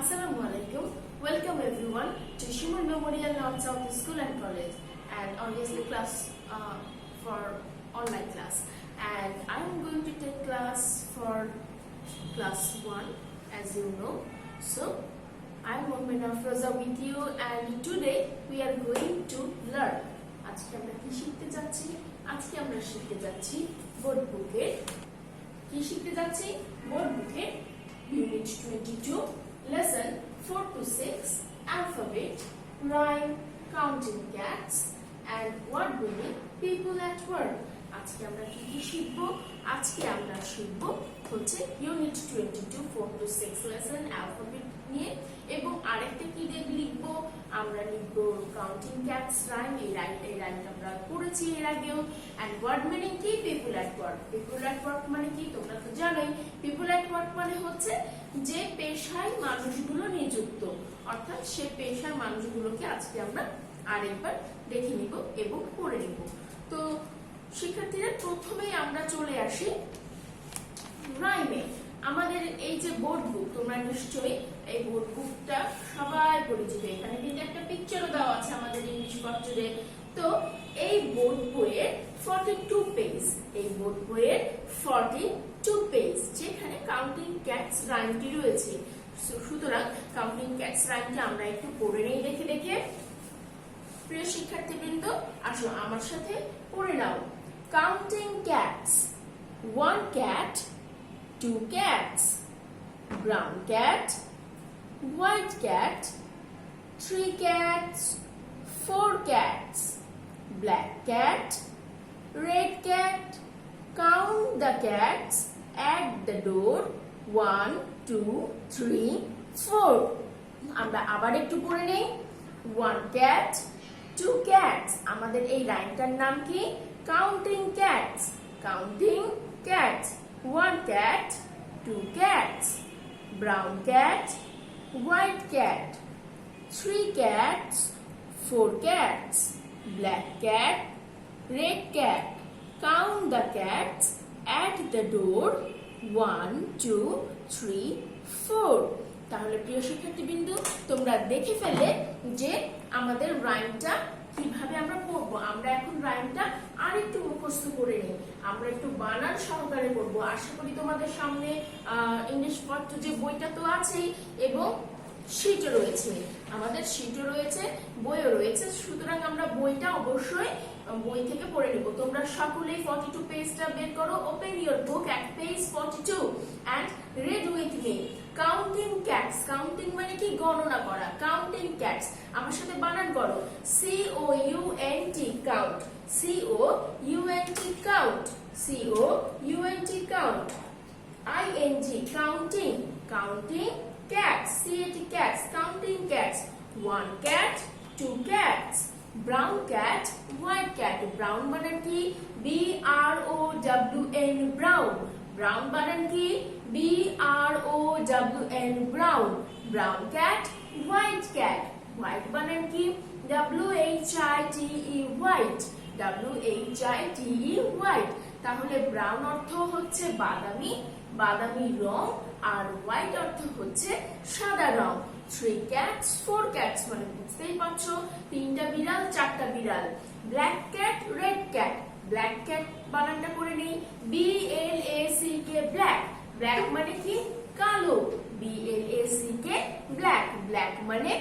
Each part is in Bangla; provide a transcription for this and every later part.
Assalamualaikum. Welcome everyone to Shimon Memorial North South School and College, and obviously class for online class. And I am going to take class for class 1, as you know. So I am Mohammed Afroza with you, and today we are going to learn. আজকে আমরা কি শিখতে যাচ্ছি? আজকে আমরা শিখতে যাচ্ছি বোর্ড বুকে কি শিখতে যাচ্ছি বোর্ড বুকে Unit 22, Lesson 4 to 6, Alphabet, Rhyme, Counting Cats, and Word Winning, People at Work. আজকে আমরা কি শিখবো? আজকে আমরা শিখবো হচ্ছে Unit 22, 4 to 6 Lesson, Alphabet নিয়ে, এবং আরেকটা কি লিখবো? আমরা লিখবো Counting Cats, Rhyme. এই রাইমটা আমরা পড়েছি এর আগেও। And Word Winning কি? People at Work. People at Work মানে কি? তোমরা তো জানোই। People at Work মানে হচ্ছে যে পেশায় মানুষগুলো নিযুক্ত, অর্থাৎ সে পেশার মানুষগুলোকে আজকে আমরা আরেকবার দেখে নিব এবং পড়ে নিব। তো শিক্ষার্থীরা, প্রথমেই আমরা চলে আসি রাইমে। আমাদের এই যে বোর্ড বুক, তোমরা নিশ্চয়ই এই বোর্ড বুকটা সবাই পরিচিত। এখানে কিন্তু একটা পিকচারও দেওয়া আছে আমাদের ইংলিশ পত্রে। তো এই বোর্ড বইয়ের 42 পেজ, এই বোর্ড বইয়ের 42 পেজ, যেখানে কাউন্টিং ক্যাটস রাইমটি রয়েছে। সুতরাং কাউন্টিং ক্যাটস রাইমটা আমরা একটু পড়ে নেই দেখে দেখে। প্রিয় শিক্ষার্থীবৃন্দ, আসো আমার সাথে পড়ে নাও। Counting cats, 1 cat, 2 cats, brown cat, white cat, 3 cats, 4 cats, black cat, red cat. Count the cats at the door, 1, 2, 3, 4. আমরা আবার একটু পড়ে নেই। 1 cat, 2 cats. আমাদের এই রাইমটার নাম কি? Counting cats. Counting cats. 1 cat, 2 cats, brown cat, white cat, 3 cats, 4 cats, black cat, red cat. Count the cats at the door, 1, 2, 3, 4. তাহলে প্রিয় শিক্ষার্থীবৃন্দ, তোমরা দেখে ফেলে যে আমাদের রাইমটা কিভাবে আমরা পড়বো। আমরা এখন রাইমটা আরেকটু মুখস্থ করে নিই। আমরা একটু বানান সহকারে পড়বো। আশা করি তোমাদের সামনে ইংলিশ পত্র যে বইটা তো আছেই, এবং শীটও রয়েছে, আমাদের শীটও রয়েছে, বইও রয়েছে। সুতরাং আমরা বইটা অবশ্যই বই থেকে পড়ে নেব। তোমরা সকলেই 42 পেজটা বের করো। Open your book at page 42 and read with me. Counting cats. Counting মানে কি? গণনা করা। Counting cats. আমার সাথে বানান করো। COUNT count, COUNT count, COUNT count, ING counting, counting cats, CAT cats, counting cats. 1 cat, 2 cats, brown cat, white cat. Brown বানান কি? BROWN, brown. Brown বানান কি? BROWN, brown. Brown cat, white cat. White বানান কি? WHITE, white. WHITE, white. তাহলে ব্রাউন অর্থ হচ্ছে বাদামি, বাদামি রং, আর হোয়াইট অর্থ হচ্ছে সাদা রং। 3 cats, 4 cats মানে বুঝতেই পারছো, 3টা বিড়াল, 4টা বিড়াল। Black cat, red cat. Black cat বানানটা করে নেই। BLACK, black. ব্ল্যাক মানে কি? কালো। BLACK, black. ব্ল্যাক মানে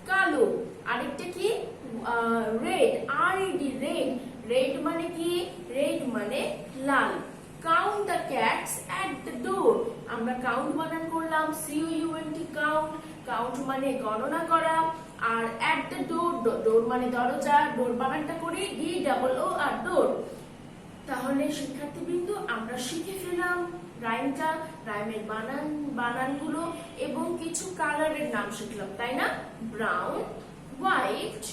কালো। আরেকটা কি? Red, RED, red. রেড মানে কি? রেড মানে লাল। Count the cats at the door. আমরা কাউন্ট বানান করলাম COUNT, count. কাউন্ট মানে গণনা করা, আর at the door, ডোর মানে দরজা। ডোর বানানটা করি DOOR, ডোর। তাহলে শিক্ষার্থীবৃন্দ, আমরা শিখে ফেলাম রাইমটা, রাইমের বানানগুলো, এবং কিছু কালারের নাম শিখলাম, তাই না? Brown, white,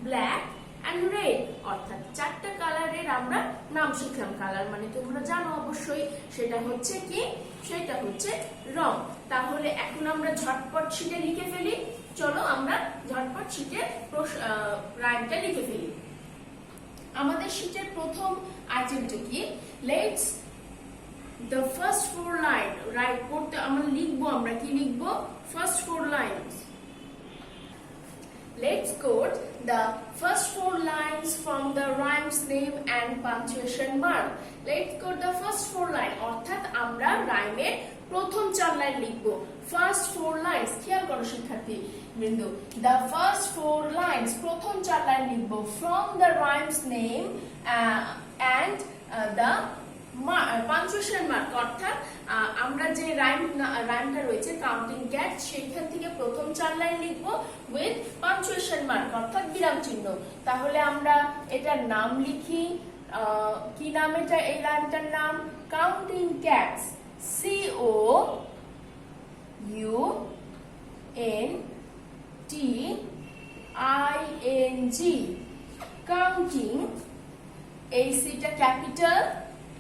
black and red, অর্থাৎ 4টা কালারের আমরা নাম শিখলাম। কালার মানে তোমরা জানো অবশ্যই, সেটা হচ্ছে কি? সেটা হচ্ছে রং। তাহলে এখন আমরা ঝটপট শিটে লিখে ফেলি। চলো আমরা ঝটপট শিটে রাইমটা লিখে ফেলি। আমাদের শিটের প্রথম আইটেমটা কি? Let's the first 4 line, right? পড়তে আমরা লিখবো, আমরা কি লিখবো? first 4 lines, let's quote the first four lines from the rhyme's name and punctuation mark. Let's quote the first four line, অর্থাৎ আমরা রাইমের প্রথম চার লাইন লিখব। ফার্স্ট ফোর লাইনস, খেয়াল করো শিক্ষার্থী বৃন্দ, the first four lines, প্রথম চার লাইন লিখব from the rhyme's name and the punctuation mark, অর্থাৎ আমরা যে রাইমটা রয়েছে কাউন্টিং ক্যাট, সেখান থেকে প্রথম চার লাইন লিখব উইথ পাঞ্চুয়েশন মার্ক, অর্থাৎ বিরাম চিহ্ন। তাহলে আমরা এটার নাম লিখি, কি নাম এটা, এই রাইমটার নাম কাউন্টিং ক্যাটস, COUNTING, কাউন্টিং, এই সিটা ক্যাপিটাল,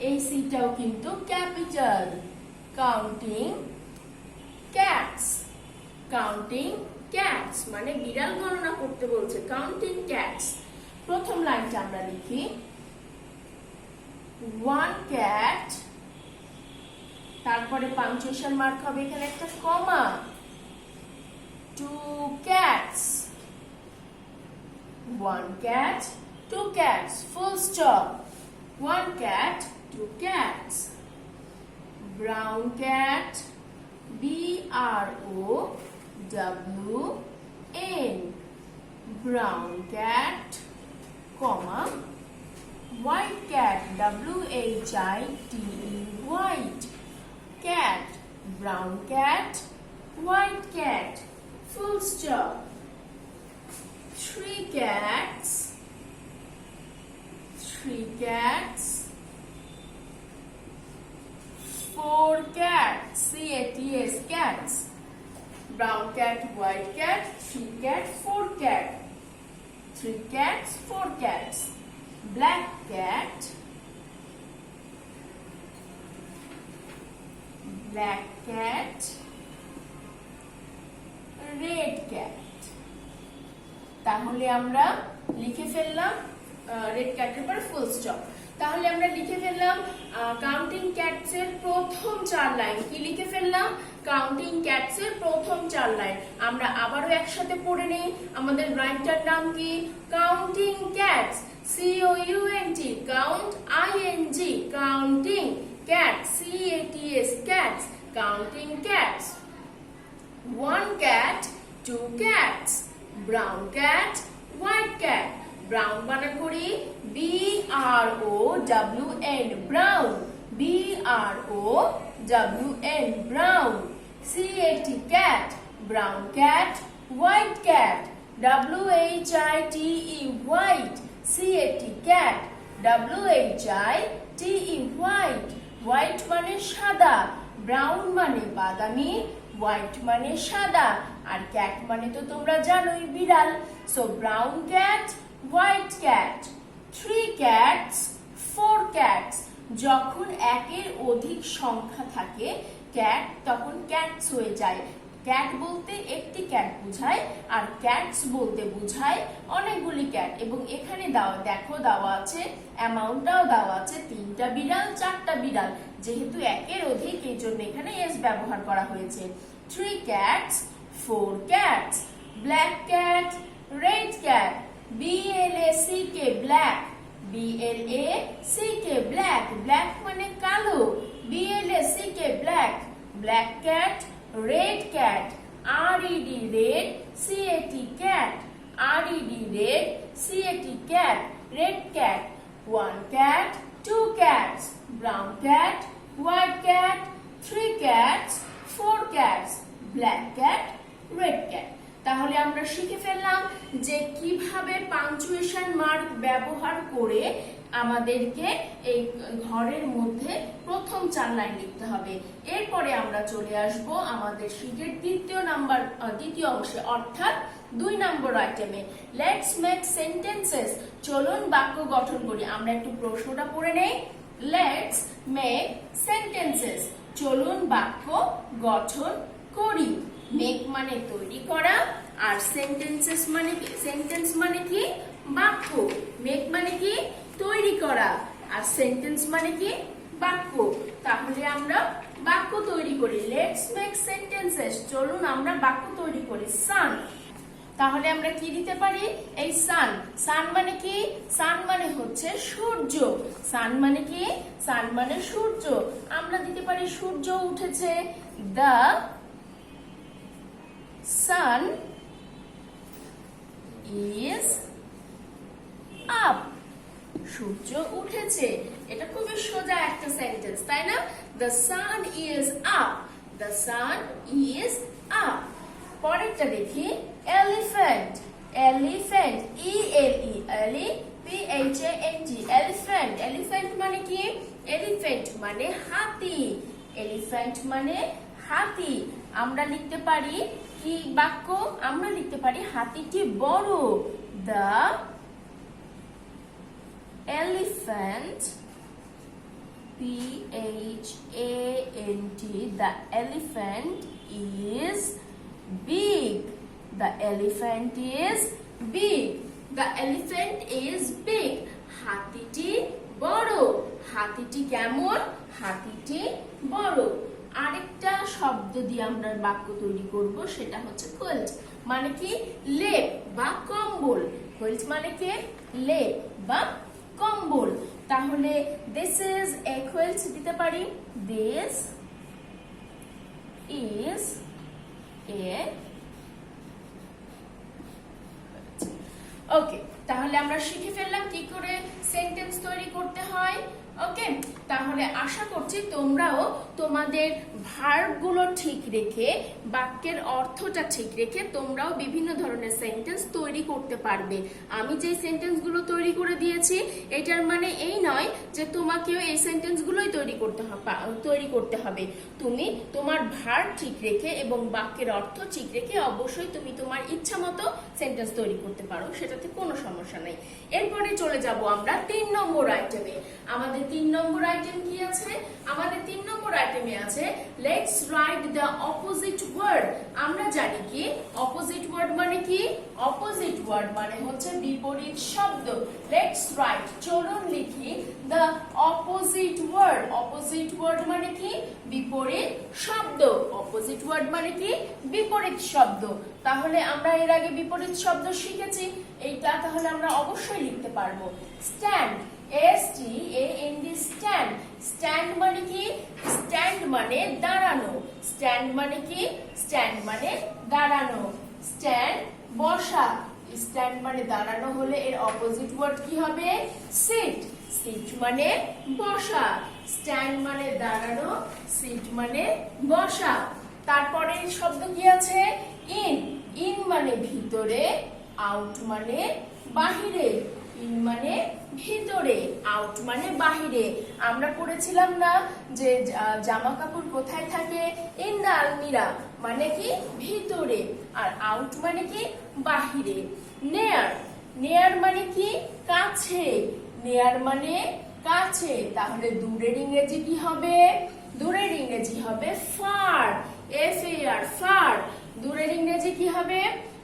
এই সিটাও কিন্তু capital, counting cats, counting cats মানে বিড়াল গণনা করতে বলছে, কাউন্টিং ক্যাটস। প্রথম লাইনটা আমরা লিখি one cat, তারপরে পাঞ্চুয়েশন মার্ক হবে এখানে একটা কমা, two cats, one cat, two cats, full stop, one cat, two cats, brown cat, BROWN, brown cat, comma, white cat, WHITE, white cat, brown cat, white cat, full stop, three cats, four cats, CATS, cats, brown cat, white cat, three cat, four cat, three cats, four cats, black cat, red cat। তাহলে আমরা লিখে ফেললাম রেড ক্যাটের পর ফুল স্টপ। তাহলে আমরা লিখে ফেললাম কাউন্টিং ক্যাটস এর প্রথম চার লাইন, কি লিখে ফেললাম, কাউন্টিং ক্যাটস এর প্রথম চার লাইন। আমরা আবারও একসাথে পড়ে নেই, আমাদের রাইমটার নাম কি, counting cats, COUNT, count ING, counting cats, CATS, cats, counting cats, one cat, two cats, brown cat, white cat, brown বানান করি BROWN, brown, BROWN, brown, CAT, cat, brown cat, white cat, WHITE, white, CAT, cat, WHITE, white, white মানে সাদা, ব্রাউন মানে বাদামি, হোয়াইট মানে সাদা, আর ক্যাট মানে তো তোমরা জানোই বিড়াল। So brown cat, white cat, three cats, four cats. যখন একের অধিক সংখ্যা থাকে ক্যাট, তখন ক্যাটস হয়ে যায়। ক্যাট বলতে একটি ক্যাট বোঝায়, আর ক্যাটস বলতে বোঝায় অনেকগুলি ক্যাট। এবং এখানে দেখো দেওয়া আছে, অ্যামাউন্টটাও দেওয়া আছে, 3টা বিড়াল, 4টা বিড়াল। যেহেতু একের অধিক, এই জন্য এখানে এস ব্যবহার করা হয়েছে। 3 cats, 4 cats, black cat, red cat, BLACK, black, BLACK, black, black মানে কালো, BLACK, black, black cat, red cat, RED, red, CAT, cat, RED, red, CAT, cat, red cat, one cat, two cats, brown cat, white cat, three cats, four cats, black cat, red cat। তাহলে আমরা শিখে ফেললাম যে কিভাবে পাঞ্চুয়েশন মার্ক ব্যবহার করে আমাদেরকে এই ঘরের মধ্যে প্রথম 4 লাইন লিখতে হবে। এরপরে আমরা চলে আসব আমাদের শীটের দ্বিতীয় অংশে, অর্থাৎ 2 নম্বর আইটেমে। লেটস মেক সেন্টেন্সেস, চলুন বাক্য গঠন করি। আমরা একটু প্রশ্নটা পড়ে নেই। লেটস মেক সেন্টেন্সেস, চলুন বাক্য গঠন করি। মেক মানে তৈরি করা, আর সেন্টেন্সেস মানে কি, সেন্টেন্স মানে কি বাক্য। মেক মানে কি তৈরি করা, আর সেন্টেন্স মানে কি বাক্য। তাহলে আমরা বাক্য তৈরি করি। লেটস মেক সেন্টেন্সেস, চলুন আমরা বাক্য তৈরি করি। সান, তাহলে আমরা কি দিতে পারি? এই সান। সান মানে কি? সান মানে হচ্ছে সূর্য। সান মানে কি? সান মানে সূর্য। আমরা দিতে পারি সূর্য উঠেছে, দ্য সান ইজ আপ। সূর্য উঠেছে। এটা খুবই সোজা একটা সেন্টেন্স, তাই না? The sun is up. The sun is up. পরেরটা দেখি, elephant. Elephant, ELEPHANT, elephant. Elephant মানে কি? এলিফ্যান্ট মানে হাতি। এলিফ্যান্ট মানে হাতি। আমরা লিখতে পারি কি বাক্য? আমরা লিখতে পারি হাতিটি বড়। The elephant, PHANT, the elephant is big. The elephant is big. The elephant is big. হাতিটি বড়। হাতিটি কেমন? হাতিটি বড়। আরেকটা শব্দ দিয়ে আমরা বাক্য তৈরি করব, সেটা হচ্ছে কোয়েল্ট। মানে কি? লেপ বা কম্বল। কোয়েল্ট মানে কি? লেপ বা কম্বল। তাহলে this is a quilt দিতে পারি, this is a ওকে। তাহলে আমরা শিখে ফেললাম কি করে সেন্টেন্স তৈরি করতে হয়। ওকে, তাহলে আশা করছি তোমরাও তোমাদের ভার্বগুলো ঠিক রেখে, বাক্যের অর্থটা ঠিক রেখে তোমরাও বিভিন্ন ধরনের সেন্টেন্স তৈরি করতে পারবে। আমি যে সেন্টেন্সগুলো তৈরি করে দিয়েছি এটার মানে এই নয় যে তোমাকেও এই সেন্টেন্সগুলোই তৈরি করতে হবে। তুমি তোমার ভার্ব ঠিক রেখে এবং বাক্যের অর্থ ঠিক রেখে অবশ্যই তুমি তোমার ইচ্ছা মতো সেন্টেন্স তৈরি করতে পারো, সেটাতে কোনো সমস্যা নেই। এরপরে চলে যাব আমরা 3 নম্বর আইটেমে। আমাদের 3 নম্বর আইটেম কি আছে? আমাদের 3 নম্বর আইটেমে আছে let's write the opposite word. আমরা জানি কি অপোজিট ওয়ার্ড মানে কি? অপোজিট ওয়ার্ড মানে হচ্ছে বিপরীত শব্দ। লেটস রাইট, চলুন লিখি the opposite word. Opposite word মানে কি? বিপরীত শব্দ। অপোজিট ওয়ার্ড মানে কি? বিপরীত শব্দ। তাহলে আমরা এর আগে বিপরীত শব্দ শিখেছি, এইটা তাহলে আমরা অবশ্যই লিখতে পারবো। Stand, STAND, stand. স্ট্যান্ড মানে কি? স্ট্যান্ড মানে দাঁড়ানো। স্ট্যান্ড মানে কি? স্ট্যান্ড মানে দাঁড়ানো। স্ট্যান্ড, বসা। স্ট্যান্ড মানে দাঁড়ানো হলে এর অপোজিট ওয়ার্ড কি হবে? সিট। সিট মানে বসা। স্ট্যান্ড মানে দাঁড়ানো, সিট মানে বসা। তারপরে শব্দ কি আছে? ইন। ইন মানে ভিতরে, আউট মানে বাহিরে। ইন মানে ভিতরে, আউট মানে বাহিরে। আমরা পড়েছিলাম না যে জামা কাপড় কোথায় থাকে? ইন দ্য আলমিরা, মানে কি? ভিতরে। আর আউট মানে কি? বাহিরে। নেয়ার, নেয়ার মানে কি? কাছে। নেয়ার মানে কাছে। তাহলে দূরের ইংরেজি কি হবে? দূরের ইংরেজি হবে ফার, FAR, ফার। দূরের ইংরেজি কি হবে?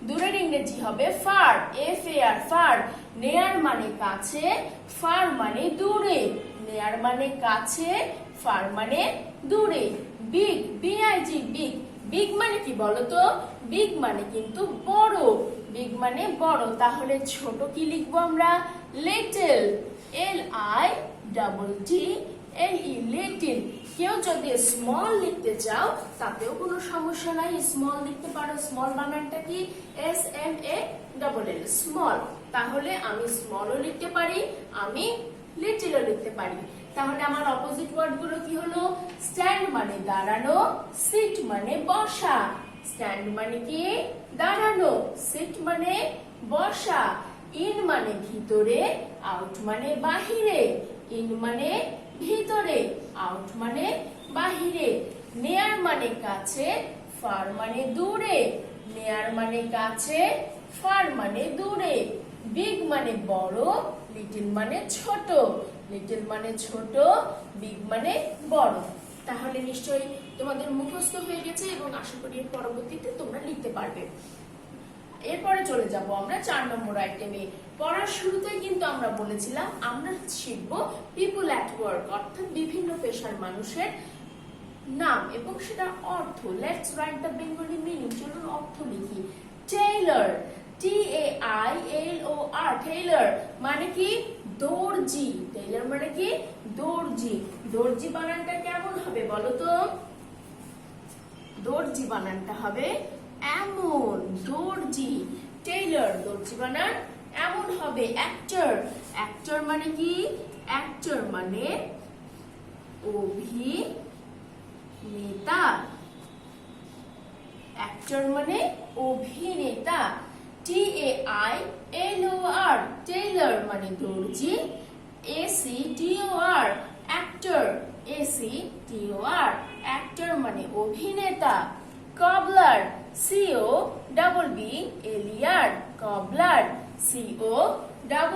দূরের ইংরেজি হবে ফার, FAR, ফার। নেয়ার মানে কাছে, ফার মানে দূরে। নেয়ার মানে কাছে, ফার মানে দূরে। Big, BIG, big. বিগ মানে কি বলতো? বিগ মানে কিন্তু বড়। বিগ মানে বড়। তাহলে ছোট কি লিখবো আমরা? Little, LITTLE, little. কেউ যদি স্মল লিখতে চাও তাতেও কোনো সমস্যা নাই, স্মল লিখতে পারো। স্মল বানানটা কি? SMALL, small. তাহলে আমি স্মলও লিখতে পারি, আমি লিটলও লিখতে পারি। তাহলে আমার অপোজিট ওয়ার্ড গুলো কি হলো? স্ট্যান্ড মানে দাঁড়ানো, সিট মানে বসা। স্ট্যান্ড মানে কি? দাঁড়ানো। সিট মানে বসা। ইন মানে ভিতরে, আউট মানে বাহিরে। ইন মানে ভিতরে, আউট মানে বাহিরে। নেয়ার মানে কাছে, ফার মানে দূরে। নেয়ার মানে কাছে, ফার মানে দূরে। বিগ মানে বড়, লিটল মানে ছোট। লিটল মানে ছোট, বিগ মানে বড়। তাহলে নিশ্চয়ই তোমাদের মুখস্থ হয়ে গেছে এবং আশা করি এর পরবর্তীতে তোমরা লিখতে পারবে। এরপরে চলে যাব আমরা 4 নম্বর আইটেমে। পড়ার শুরুতেই কিন্তু আমরা বলেছিলাম আমরা শিখব পিপল অ্যাট ওয়ার্ক, অর্থাৎ বিভিন্ন পেশার মানুষের নাম এবং সেটার অর্থ। Let's write the Bengali meaning. চলুন অর্থ লিখি। টেইলর, টেইলর মানে কি দর্জি, টেইলর মানে কি দর্জি। দর্জি বানানটা কেমন হবে বলো তো? দর্জি বানানটা হবে এমন, দর্জি। টেইলর দর্জি বানান এমন হবে। অ্যাক্টর, অ্যাক্টর মানে কি? অ্যাক্টর মানে অভিনেতা, অ্যাক্টর মানে অভিনেতা। TAILOR, টেইলর মানে দর্জি। ACTOR, অ্যাক্টর, ACTOR, অ্যাক্টর মানে অভিনেতা। কবলার, COBBLER, কবলার,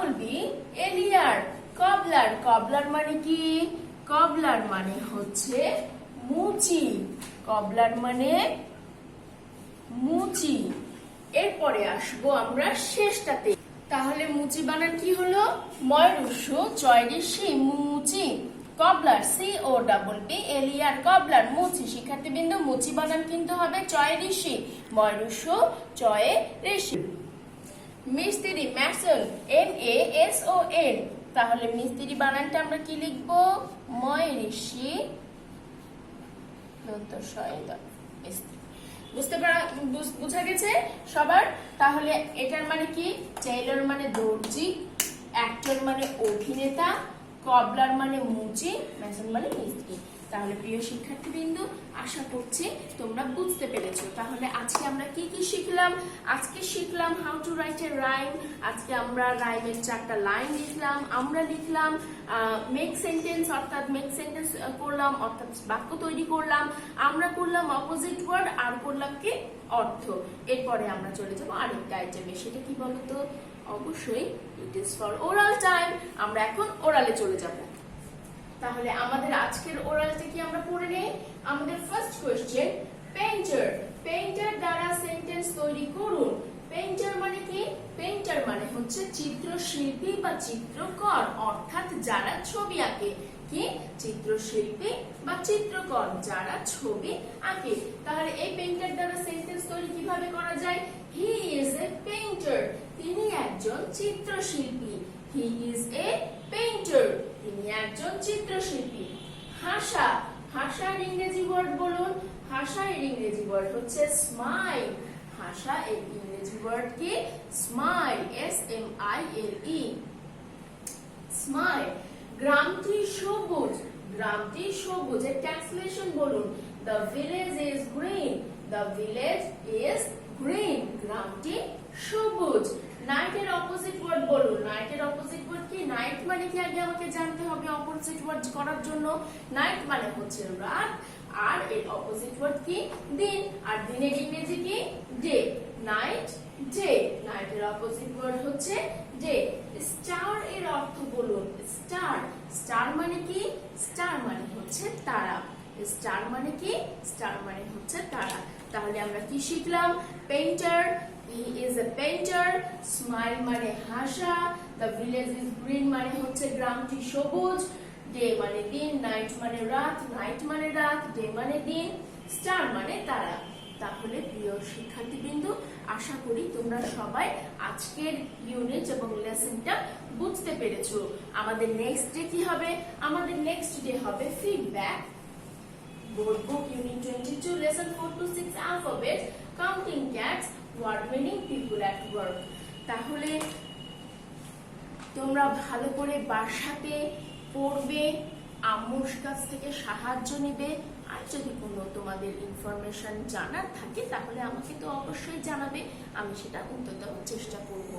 COBBLER, কবলার। কবলার মানে কি? কবলার মানে হচ্ছে মুচি, কবলার মানে মুচি। এরপরে আসবো আমরা শেষটাতে। তাহলে মুচি বানান কি হলো? ময়ূরস্য চয়রিষি মুচি। কবলার, COBBLER, কবলার, মুচি। শিক্ষার্থীবৃন্দ মুচি বানান কিন্তু হবে চয়রিষি, ময়ূরস্য চয়ে ঋষি। মিস্ত্রি, ম্যাসন, MASON। তাহলে মিস্ত্রি বানানটা আমরা কি লিখবো? ময়রিষি বুঝা গেছে সবার? তাহলে এটার মানে কি? টেইলর মানে দর্জি, অ্যাক্টর মানে অভিনেতা, কবলার মানে মুচি, ম্যাসন মানে মিস্ত্রি। তাহলে প্রিয় শিক্ষার্থীবৃন্দ, আশা করছি তোমরা বুঝতে পেরেছো। তাহলে আজকে আমরা কি কি শিখলাম? আজকে শিখলাম how to write a rhyme. আজকে আমরা রাইমের 4টা লাইন লিখলাম। আমরা লিখলাম মেক সেন্টেন্স, অর্থাৎ মেক সেন্টেন্স করলাম, অর্থাৎ বাক্য তৈরি করলাম। আমরা করলাম অপোজিট ওয়ার্ড, আর করলাম কি? অর্থ। এরপরে আমরা চলে যাবো আরেকটা আইটেমে। সেটা কি বলতো? অবশ্যই it is for oral time. আমরা এখন ওরালে চলে যাব। তাহলে আমাদের আজকের ওরালটা কি আমরা পড়ে নেই। আমাদের ফার্স্ট কোশ্চেন, পেইন্টার, পেইন্টার দ্বারা সেন্টেন্স তৈরি করুন। পেইন্টার মানে কি? পেইন্টার মানে হচ্ছে চিত্রশিল্পী বা চিত্রকর, অর্থাৎ যারা ছবি আঁকে। কি? চিত্রশিল্পী বা চিত্রকর, যারা ছবি আঁকে। তাহলে এই পেইন্টার দ্বারা সেন্টেন্স তৈরি কিভাবে করা যায়? হি ইজ এ পেইন্টার, তিনি একজন চিত্রশিল্পী। হি ইজ এ পেইন্টার, তিনি একজন চিত্রশিল্পী। হাসা, হাসার ইংরেজি ওয়ার্ড বলুন। হাসা এর ইংরেজি ওয়ার্ড হচ্ছে স্মাইল। হাসা এর ইংরেজি ওয়ার্ড কি? Smile, SMILE, smile. গ্রামটি সবুজ, গ্রামটি সবুজ এর ট্রান্সলেশন বলুন। The village is green, the village is green, গ্রামটি সবুজ। নাইট এর অপোজিট ওয়ার্ড বলুন। নাইট এর অপোজিট ওয়ার্ড কি? নাইট মানে কি আগে আমাকে জানতে হবে অপোজিট ওয়ার্ড করার জন্য। নাইট মানে হচ্ছে রাত, আর এর অপোজিট ওয়ার্ড কি? দিন। আর দিনের ইংরেজি কি? ডে। Night, day. নাইট এর অপোজিট ওয়ার্ড হচ্ছে ডে। স্টার এর অর্থ বলুন। স্টার, স্টার মানে কি? স্টার মানে হচ্ছে তারা। স্টার মানে কি? স্টার মানে হচ্ছে তারা। তাহলে আমরা কি শিখলাম? Painter, he is a painter, smile মানে হাসা, the village is green মানে হচ্ছে গ্রামটি সবুজ, day মানে দিন, night মানে রাত, night মানে রাত, day মানে দিন, star মানে তারা। তাহলে প্রিয় শিক্ষার্থীবৃন্দ, আশা করি তোমরা সবাই আজকের ইউনিট এবং লেসনটা বুঝতে পেরেছো। আমাদের নেক্সট ডে কি হবে? আমাদের নেক্সট ডে হবে feedback. Board book unit 22 lesson 4 to 6 alphabet, counting cats, word meaning, people at work। তাহলে তোমরা ভালো করে বাসাতে পড়বে, আম্মুর কাছ থেকে সাহায্য নেবে। আর যদি কোনো তোমাদের ইনফরমেশন জানার থাকে তাহলে আমাকে তো অবশ্যই জানাবে, আমি সেটা উত্তর দেওয়ার চেষ্টা করব।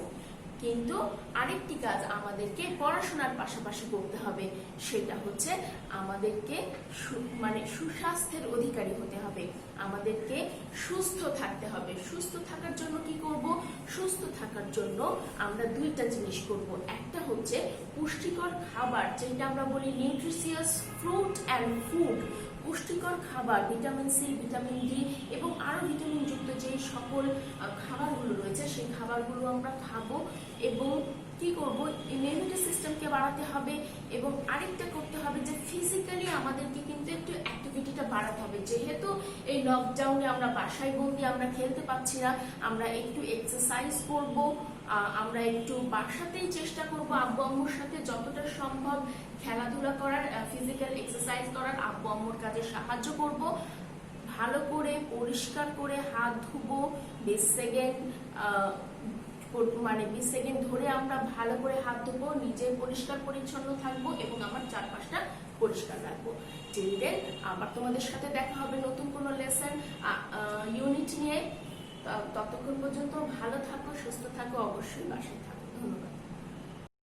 কিন্তু আরেকটি কাজ আমাদেরকে পড়াশোনার পাশাপাশি করতে হবে, সেটা হচ্ছে আমাদেরকে সুস্বাস্থ্যের অধিকারী হতে হবে, আমাদেরকে সুস্থ থাকতে হবে। সুস্থ থাকার জন্য কি করব? সুস্থ থাকার জন্য আমরা দুইটা জিনিস করব। একটা হচ্ছে পুষ্টিকর খাবার, যেটা আমরা বলি নিউট্রিশিয়াস ফ্রুট অ্যান্ড ফুড। পুষ্টিকর খাবার, ভিটামিন সি, ভিটামিন ডি এবং আরো ভিটামিন যুক্ত যে সকল খাবারগুলো রয়েছে সেই খাবারগুলো আমরা খাবো। এবং কি করব, ইমিউনিটি সিস্টেমকে বাড়াতে হবে এবং আরেকটা করতে হবে যে ফিজিক্যালি আমাদেরকে কিন্তু একটু অ্যাক্টিভিটিটা বাড়াতে হবে। যেহেতু এই লকডাউনে আমরা বাসায় বন্দি, আমরা খেলতে পাচ্ছি না, আমরা একটু এক্সারসাইজ করব, আমরা একটু বাসাতেই চেষ্টা করব আব্বু আম্মুর সাথে যতটা সম্ভব খেলাধুলা করার, ফিজিক্যাল এক্সারসাইজ করার, আব্বু আম্মুর কাজে সাহায্য করব, ভালো করে পরিষ্কার করে হাত ধুবো 20 সেকেন্ড, মানে 20 সেকেন্ড ধরে আমরা ভালো করে হাত ধুবো, নিজে পরিষ্কার পরিচ্ছন্ন থাকবো এবং আমার চারপাশটা পরিষ্কার রাখবো। টিল দেন আবার তোমাদের সাথে দেখা হবে নতুন কোনো লেসন ইউনিট নিয়ে। ততক্ষণ পর্যন্ত ভালো থাকো, সুস্থ থাকো, অবশ্যই বাসায় থাকো। ধন্যবাদ।